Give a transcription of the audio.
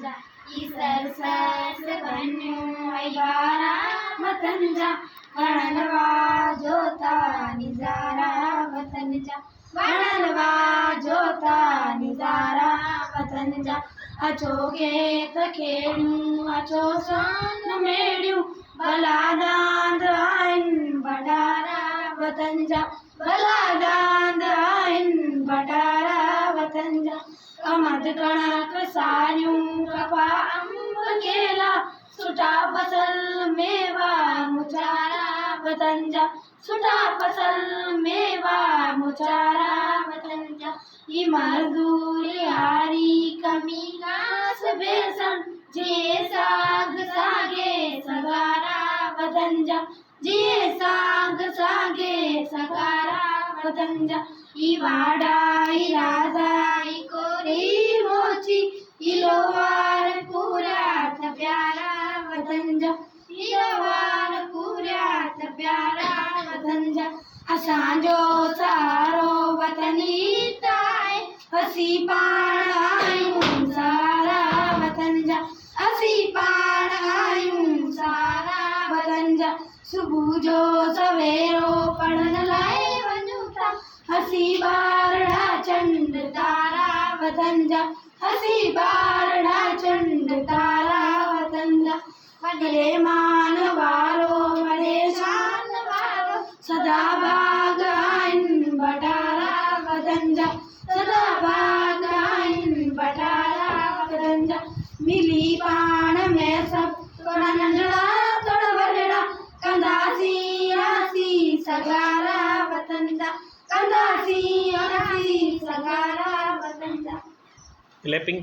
जा ई सरसस बन्यूं ऐं बारा वतन जा वणनवा जोता निज़ारा वतन जा वणनवा जोता निज़ारा वतन जा अचो खेत खेड़ियूं अचो सोन मेड़ियूं भला दांद आहिनि भंडारा वतन जा भला दांद आहिनि भंडारा वतन जा कमद कणक सारियूं कपा अंब केला सुठा फसल मेवा मुचारा वतन जा सुठा फसल मेवा मुचारा वतन जा ई मजदूरी हारी कमी घास बेसन जे साग सागे सगारा वतन जा जे साग सागे सगारा वतन जा ई वाड़ा ई राधा ई कोरी मोची ई लोवार पूरा त प्यारा वतन जा ई लोवार पूरा त प्यारा वतन जा असांजो सारो वतन ई ताए असी पाण आयूं सारा वतन जा असी पाण आयूं सारा वतन जा सुबुह जो सवेरो पढ़ण लाइ वञूं था असी ॿारड़ा चंड तारा वतन जा असी ॿारड़ा चंड तारा वतन जा वॾे मान वारो वॾे शान वारो सदा बाग आहिनि भंडारा वतन जा सदा बाग आहिनि भंडारा वतन जा मिली पाण में सभु थोड़ा नंढड़ा थोड़ा वॾड़ा कंदासीं आसी सगारा वतन जा कंदासीं आसी सगारा वतन जा क्लैपिंग।